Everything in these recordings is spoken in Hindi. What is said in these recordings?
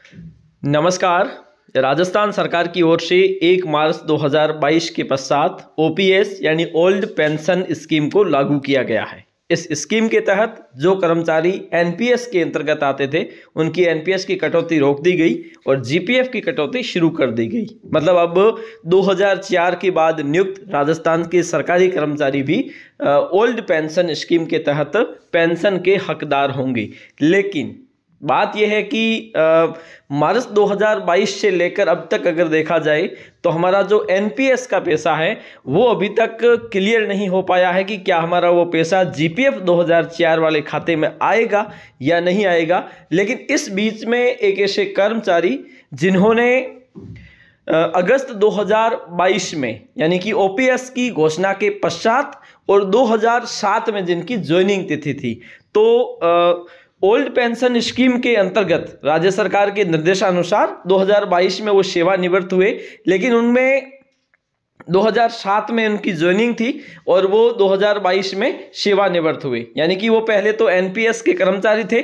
नमस्कार। राजस्थान सरकार की ओर से 1 मार्च 2022 के पश्चात ओपीएस यानी ओल्ड पेंशन स्कीम को लागू किया गया है। इस स्कीम के तहत जो कर्मचारी एनपीएस के अंतर्गत आते थे उनकी एनपीएस की कटौती रोक दी गई और जीपीएफ की कटौती शुरू कर दी गई। मतलब अब 2004 के बाद नियुक्त राजस्थान के सरकारी कर्मचारी भी ओल्ड पेंशन स्कीम के तहत पेंशन के हकदार होंगे। लेकिन बात यह है कि मार्च 2022 से लेकर अब तक अगर देखा जाए तो हमारा जो एनपीएस का पैसा है वो अभी तक क्लियर नहीं हो पाया है कि क्या हमारा वो पैसा जीपीएफ 2004 वाले खाते में आएगा या नहीं आएगा। लेकिन इस बीच में एक ऐसे कर्मचारी जिन्होंने अगस्त 2022 में यानी कि ओपीएस की घोषणा के पश्चात और 2007 में जिनकी ज्वाइनिंग तिथि थी, तो ओल्ड पेंशन स्कीम के अंतर्गत राज्य सरकार के निर्देशानुसार 2022 में वो सेवानिवृत्त हुए। लेकिन उनमें 2007 में उनकी ज्वाइनिंग थी और वो 2022 में सेवानिवृत्त हुए। यानी कि वो पहले तो एनपीएस के कर्मचारी थे,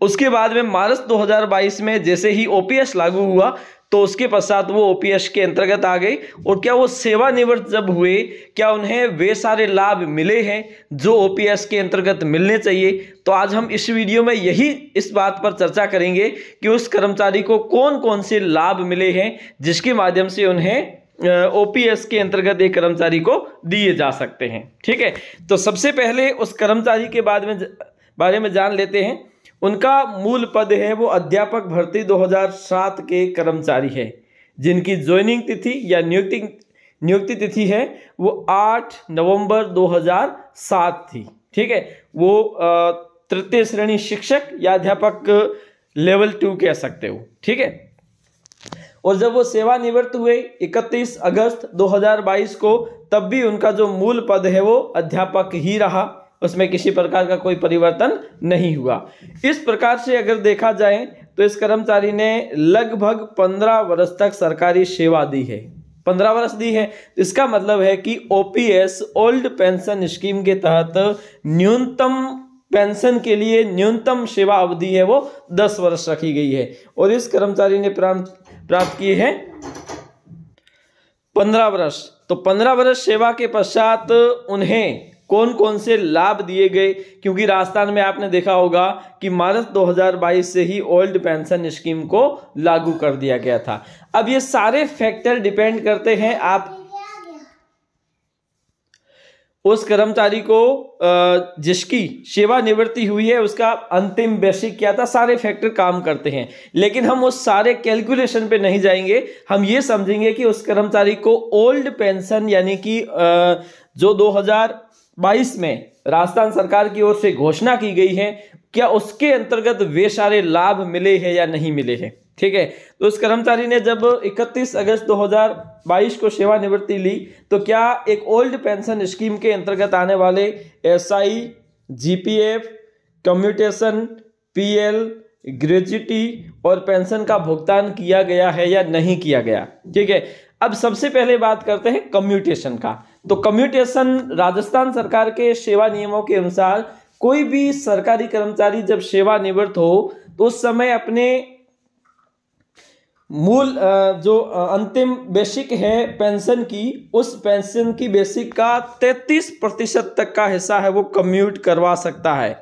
उसके बाद में मार्च 2022 में जैसे ही ओपीएस लागू हुआ तो उसके पश्चात वो ओपीएस के अंतर्गत आ गए। और क्या वो सेवानिवृत्त जब हुए, क्या उन्हें वे सारे लाभ मिले हैं जो ओपीएस के अंतर्गत मिलने चाहिए? तो आज हम इस वीडियो में यही इस बात पर चर्चा करेंगे कि उस कर्मचारी को कौन कौन से लाभ मिले हैं जिसके माध्यम से उन्हें ओपीएस के अंतर्गत एक कर्मचारी को दिए जा सकते हैं। ठीक है, तो सबसे पहले उस कर्मचारी के बारे में जान लेते हैं। उनका मूल पद है वो अध्यापक भर्ती 2007 के कर्मचारी है, जिनकी ज्वाइनिंग तिथि या नियुक्ति तिथि है वो 8 नवंबर 2007 थी। ठीक है, वो तृतीय श्रेणी शिक्षक या अध्यापक लेवल 2 कह सकते हो। ठीक है, और जब वो सेवानिवृत्त हुए 31 अगस्त 2022 को, तब भी उनका जो मूल पद है वो अध्यापक ही रहा, उसमें किसी प्रकार का कोई परिवर्तन नहीं हुआ। इस प्रकार से अगर देखा जाए तो इस कर्मचारी ने लगभग 15 वर्ष तक सरकारी सेवा दी है। 15 वर्ष दी है, इसका मतलब है कि ओपीएस ओल्ड पेंशन स्कीम के तहत न्यूनतम पेंशन के लिए न्यूनतम सेवा अवधि है वो 10 वर्ष रखी गई है। और इस कर्मचारी ने प्राप्त किए हैं 15 वर्ष। तो 15 वर्ष सेवा के पश्चात उन्हें कौन कौन से लाभ दिए गए, क्योंकि राजस्थान में आपने देखा होगा कि मार्च 2022 से ही ओल्ड पेंशन स्कीम को लागू कर दिया गया था। अब ये सारे फैक्टर डिपेंड करते हैं आप उस कर्मचारी को जिसकी सेवानिवृत्ति हुई है उसका अंतिम बेसिक क्या था, सारे फैक्टर काम करते हैं। लेकिन हम उस सारे कैलकुलेशन पे नहीं जाएंगे, हम ये समझेंगे कि उस कर्मचारी को ओल्ड पेंशन यानी कि जो 2022 में राजस्थान सरकार की ओर से घोषणा की गई है, क्या उसके अंतर्गत वे सारे लाभ मिले हैं या नहीं मिले हैं। ठीक है, तो उस कर्मचारी ने जब 31 अगस्त 2022 को सेवानिवृत्ति ली तो क्या एक ओल्ड पेंशन स्कीम के अंतर्गत आने वाले SI, GPF, commutation, PL, gratuity और पेंशन का भुगतान किया गया है या नहीं किया गया। ठीक है, अब सबसे पहले बात करते हैं कम्यूटेशन का। तो कम्यूटेशन राजस्थान सरकार के सेवा नियमों के अनुसार कोई भी सरकारी कर्मचारी जब सेवानिवृत्त हो तो उस समय अपने मूल जो अंतिम बेसिक है पेंशन की, उस पेंशन की बेसिक का 33% तक का हिस्सा है वो कम्यूट करवा सकता है।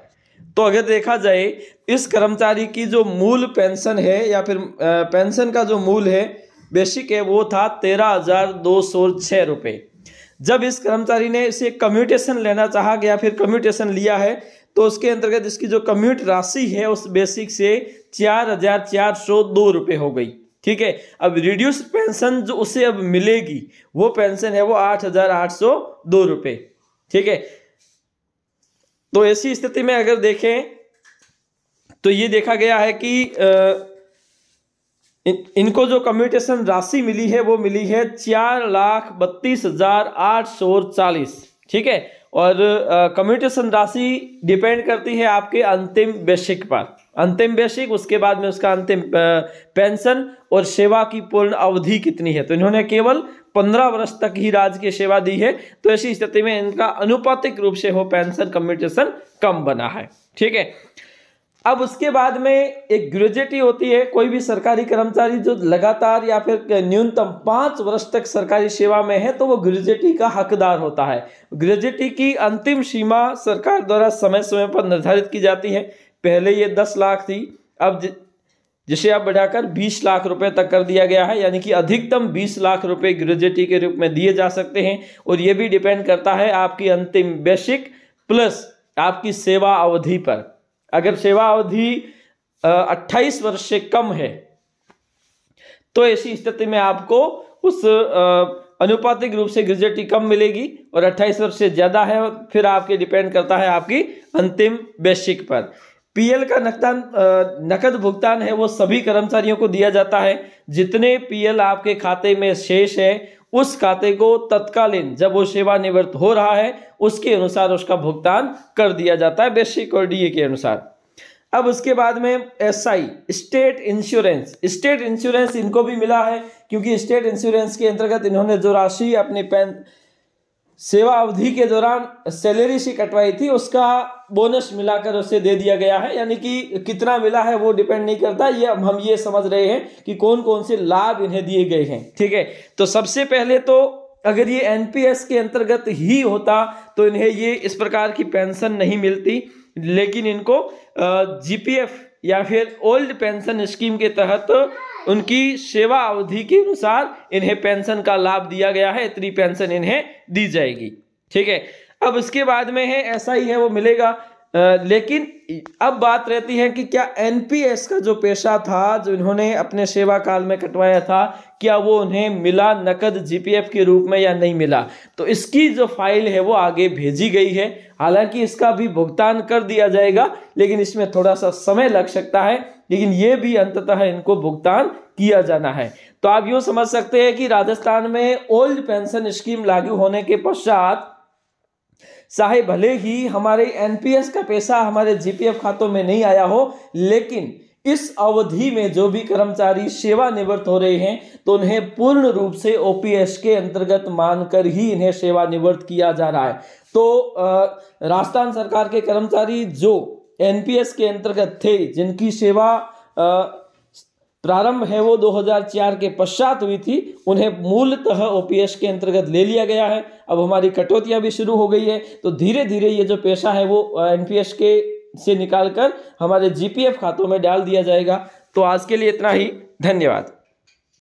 तो अगर देखा जाए इस कर्मचारी की जो मूल पेंशन है या फिर पेंशन का जो मूल है बेसिक है वो था 13,206 रुपये। जब इस कर्मचारी ने इसे कम्यूटेशन लेना चाहा गया फिर कम्यूटेशन लिया है तो उसके अंतर्गत इसकी जो कम्यूट राशि है उस बेसिक से 4,402 रुपये हो गई। ठीक है, अब रिड्यूस पेंशन जो उसे अब मिलेगी वो पेंशन है वो 8,802 रुपये। ठीक है, तो ऐसी स्थिति में अगर देखें तो ये देखा गया है कि इनको जो कम्यूटेशन राशि मिली है वो मिली है 4,32,840। ठीक है, और कम्यूटेशन राशि डिपेंड करती है आपके अंतिम बेसिक पर। अंतिम बेसिक, उसके बाद में उसका अंतिम पेंशन और सेवा की पूर्ण अवधि कितनी है। तो इन्होंने केवल 15 वर्ष तक ही राजकीय सेवा दी है, तो ऐसी स्थिति में इनका अनुपातिक रूप से हो पेंशन कम्यूटेशन कम बना है। ठीक है, अब उसके बाद में एक ग्रेजुएटी होती है। कोई भी सरकारी कर्मचारी जो लगातार या फिर न्यूनतम 5 वर्ष तक सरकारी सेवा में है तो वो ग्रेजुएटी का हकदार होता है। ग्रेजुएटी की अंतिम सीमा सरकार द्वारा समय समय पर निर्धारित की जाती है। पहले ये 10 लाख थी, अब जिसे अब बढ़ाकर 20 लाख रुपए तक कर दिया गया है, यानी कि अधिकतम 20 लाख रुपए ग्रेजुएटी के रूप में दिए जा सकते हैं। और ये भी डिपेंड करता है आपकी अंतिम बेसिक प्लस आपकी सेवा अवधि पर। अगर सेवा अवधि 28 वर्ष से कम है तो ऐसी स्थिति में आपको उस अनुपातिक रूप से ग्रेजुएटी कम मिलेगी, और 28 वर्ष से ज्यादा है फिर आपके डिपेंड करता है आपकी अंतिम बेसिक पर। पीएल का नकद भुगतान है वो सभी कर्मचारियों को दिया जाता है। जितने पीएल आपके खाते में शेष है उस खाते को तत्कालीन जब वो सेवानिवृत्त हो रहा है उसके अनुसार उसका भुगतान कर दिया जाता है, बेसिक और डीए के अनुसार। अब उसके बाद में एसआई स्टेट इंश्योरेंस इनको भी मिला है, क्योंकि स्टेट इंश्योरेंस के अंतर्गत इन्होंने जो राशि अपनी सेवा अवधि के दौरान सैलरी से कटवाई थी उसका बोनस मिलाकर उसे दे दिया गया है। यानी कि कितना मिला है वो डिपेंड नहीं करता, ये हम ये समझ रहे हैं कि कौन कौन से लाभ इन्हें दिए गए हैं। ठीक है, तो सबसे पहले तो अगर ये एनपीएस के अंतर्गत ही होता तो इन्हें ये इस प्रकार की पेंशन नहीं मिलती, लेकिन इनको जीपीएफ या फिर ओल्ड पेंशन स्कीम के तहत उनकी सेवा अवधि के अनुसार इन्हें पेंशन का लाभ दिया गया है। इतनी पेंशन इन्हें दी जाएगी। ठीक है, अब उसके बाद में है एसआई है वो मिलेगा, लेकिन अब बात रहती है कि क्या एनपीएस का जो पैसा था जो इन्होंने अपने सेवा काल में कटवाया था क्या वो उन्हें मिला नकद जीपीएफ के रूप में या नहीं मिला। तो इसकी जो फाइल है वो आगे भेजी गई है। हालांकि इसका भी भुगतान कर दिया जाएगा, लेकिन इसमें थोड़ा सा समय लग सकता है, लेकिन ये भी अंततः इनको भुगतान किया जाना है। तो आप यूं समझ सकते हैं कि राजस्थान में ओल्ड पेंशन स्कीम लागू होने के पश्चात चाहे भले ही हमारे एनपीएस का पैसा हमारे जीपीएफ खातों में नहीं आया हो, लेकिन इस अवधि में जो भी कर्मचारी सेवानिवृत्त हो रहे हैं तो उन्हें पूर्ण रूप से ओपीएस के अंतर्गत मानकर ही इन्हें सेवानिवृत्त किया जा रहा है। तो राजस्थान सरकार के कर्मचारी जो एनपीएस के अंतर्गत थे, जिनकी सेवा प्रारंभ है वो 2004 के पश्चात हुई थी, उन्हें मूलतः ओपीएस के अंतर्गत ले लिया गया है। अब हमारी कटौतियां भी शुरू हो गई है, तो धीरे धीरे ये जो पैसा है वो एनपीएस के से निकालकर हमारे जीपीएफ खातों में डाल दिया जाएगा। तो आज के लिए इतना ही, धन्यवाद।